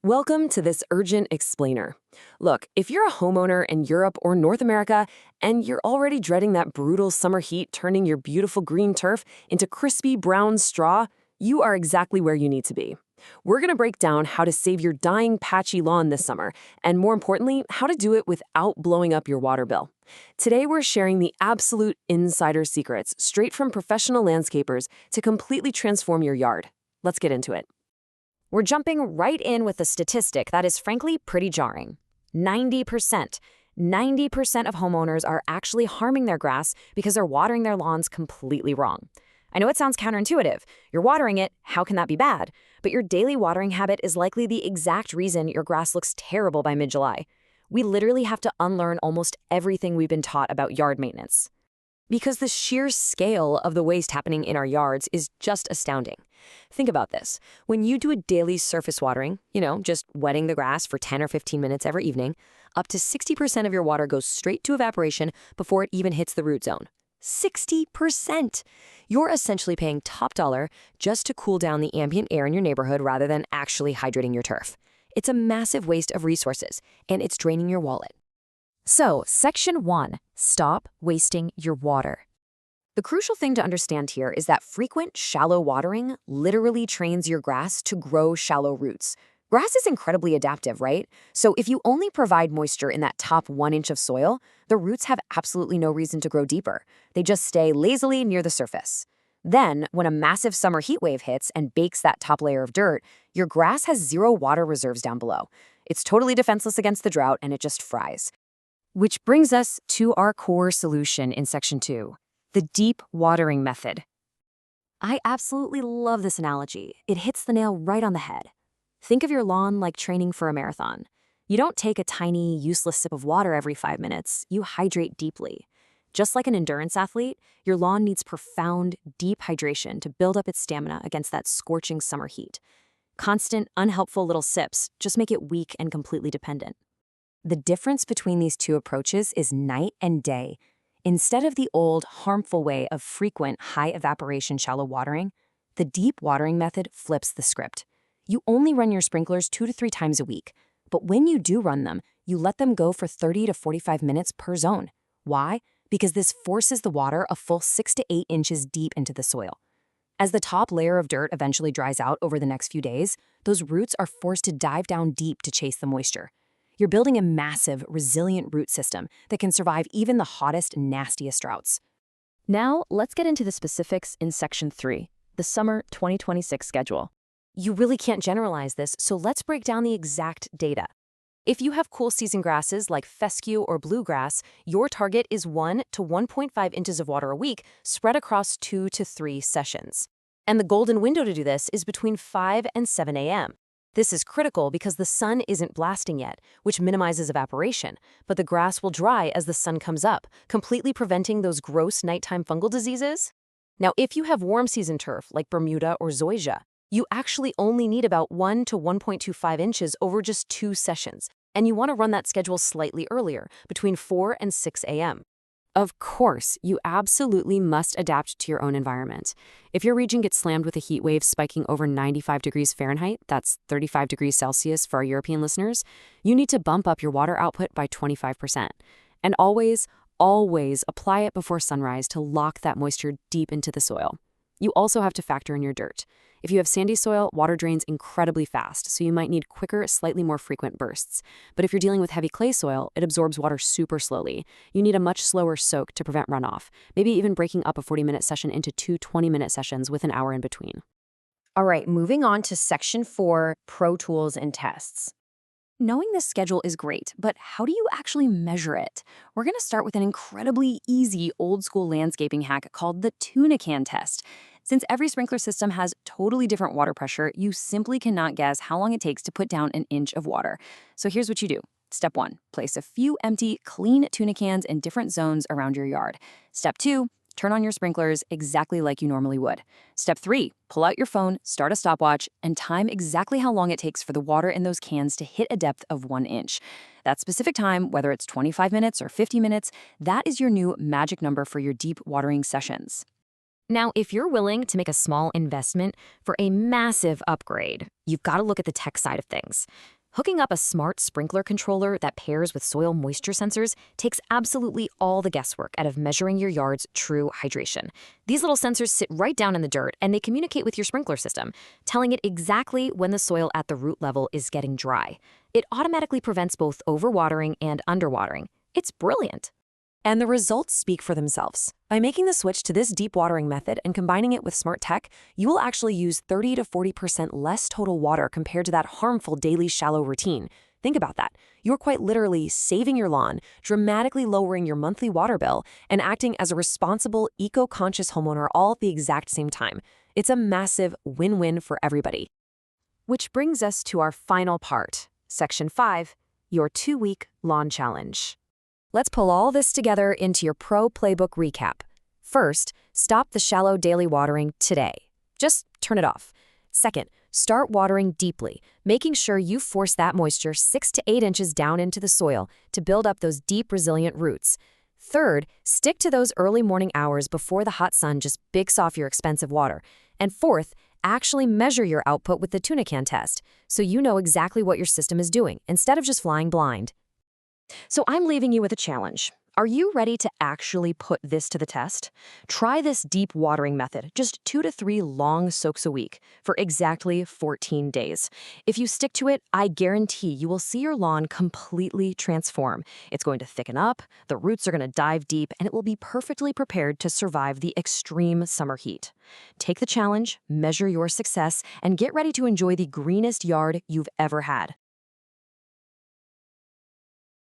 Welcome to this urgent explainer. Look, if you're a homeowner in Europe or North America and you're already dreading that brutal summer heat turning your beautiful green turf into crispy brown straw, you are exactly where you need to be. We're going to break down how to save your dying patchy lawn this summer, and more importantly, how to do it without blowing up your water bill. Today, we're sharing the absolute insider secrets straight from professional landscapers to completely transform your yard. Let's get into it. We're jumping right in with a statistic that is frankly pretty jarring. 90%. 90% of homeowners are actually harming their grass because they're watering their lawns completely wrong. I know it sounds counterintuitive. You're watering it, how can that be bad? But your daily watering habit is likely the exact reason your grass looks terrible by mid-July. We literally have to unlearn almost everything we've been taught about yard maintenance. Because the sheer scale of the waste happening in our yards is just astounding. Think about this. When you do a daily surface watering, just wetting the grass for 10 or 15 minutes every evening, up to 60% of your water goes straight to evaporation before it even hits the root zone. 60%! You're essentially paying top dollar just to cool down the ambient air in your neighborhood rather than actually hydrating your turf. It's a massive waste of resources, and it's draining your wallet. So, Section 1, stop wasting your water. The crucial thing to understand here is that frequent, shallow watering literally trains your grass to grow shallow roots. Grass is incredibly adaptive, right? So if you only provide moisture in that top 1 inch of soil, the roots have absolutely no reason to grow deeper. They just stay lazily near the surface. Then, when a massive summer heat wave hits and bakes that top layer of dirt, your grass has zero water reserves down below. It's totally defenseless against the drought, and it just fries. Which brings us to our core solution in Section 2, the deep watering method. I absolutely love this analogy. It hits the nail right on the head. Think of your lawn like training for a marathon. You don't take a tiny, useless sip of water every 5 minutes. You hydrate deeply. Just like an endurance athlete, your lawn needs profound, deep hydration to build up its stamina against that scorching summer heat. Constant, unhelpful little sips just make it weak and completely dependent. The difference between these two approaches is night and day. Instead of the old, harmful way of frequent, high-evaporation shallow watering, the deep watering method flips the script. You only run your sprinklers 2 to 3 times a week, but when you do run them, you let them go for 30 to 45 minutes per zone. Why? Because this forces the water a full 6 to 8 inches deep into the soil. As the top layer of dirt eventually dries out over the next few days, those roots are forced to dive down deep to chase the moisture. You're building a massive, resilient root system that can survive even the hottest, nastiest droughts. Now, let's get into the specifics in Section 3, the Summer 2026 schedule. You really can't generalize this, so let's break down the exact data. If you have cool season grasses like fescue or bluegrass, your target is 1 to 1.5 inches of water a week spread across 2 to 3 sessions. And the golden window to do this is between 5 and 7 a.m. This is critical because the sun isn't blasting yet, which minimizes evaporation, but the grass will dry as the sun comes up, completely preventing those gross nighttime fungal diseases. Now, if you have warm season turf like Bermuda or Zoysia, you actually only need about 1 to 1.25 inches over just 2 sessions, and you want to run that schedule slightly earlier, between 4 and 6 a.m. Of course, you absolutely must adapt to your own environment. If your region gets slammed with a heat wave spiking over 95 degrees Fahrenheit, that's 35 degrees Celsius for our European listeners, you need to bump up your water output by 25%. And always apply it before sunrise to lock that moisture deep into the soil. You also have to factor in your dirt. If you have sandy soil, water drains incredibly fast, so you might need quicker, slightly more frequent bursts. But if you're dealing with heavy clay soil, it absorbs water super slowly. You need a much slower soak to prevent runoff, maybe even breaking up a 40-minute session into 2 20-minute sessions with an hour in between. All right, moving on to Section 4, Pro Tools and Tests. Knowing this schedule is great, but how do you actually measure it? We're going to start with an incredibly easy old-school landscaping hack called the tuna can test. Since every sprinkler system has totally different water pressure, you simply cannot guess how long it takes to put down an inch of water. So here's what you do. Step 1, place a few empty, clean tuna cans in different zones around your yard. Step 2, turn on your sprinklers exactly like you normally would. Step 3, pull out your phone, start a stopwatch, and time exactly how long it takes for the water in those cans to hit a depth of 1 inch. That specific time, whether it's 25 minutes or 50 minutes, that is your new magic number for your deep watering sessions. Now, if you're willing to make a small investment for a massive upgrade, you've got to look at the tech side of things. Hooking up a smart sprinkler controller that pairs with soil moisture sensors takes absolutely all the guesswork out of measuring your yard's true hydration. These little sensors sit right down in the dirt and they communicate with your sprinkler system, telling it exactly when the soil at the root level is getting dry. It automatically prevents both overwatering and underwatering. It's brilliant. And the results speak for themselves. By making the switch to this deep watering method and combining it with smart tech, you will actually use 30 to 40% less total water compared to that harmful daily shallow routine. Think about that. You're quite literally saving your lawn, dramatically lowering your monthly water bill, and acting as a responsible, eco-conscious homeowner all at the exact same time. It's a massive win-win for everybody. Which brings us to our final part, Section 5, your 2-week lawn challenge. Let's pull all this together into your pro playbook recap. First, stop the shallow daily watering today. Just turn it off. Second, start watering deeply, making sure you force that moisture 6 to 8 inches down into the soil to build up those deep, resilient roots. Third, stick to those early morning hours before the hot sun just bakes off your expensive water. And fourth, actually measure your output with the tuna can test so you know exactly what your system is doing instead of just flying blind. So I'm leaving you with a challenge. Are you ready to actually put this to the test? Try this deep watering method, just 2 to 3 long soaks a week for exactly 14 days. If you stick to it, I guarantee you will see your lawn completely transform. It's going to thicken up, the roots are going to dive deep, and it will be perfectly prepared to survive the extreme summer heat. Take the challenge, measure your success, and get ready to enjoy the greenest yard you've ever had.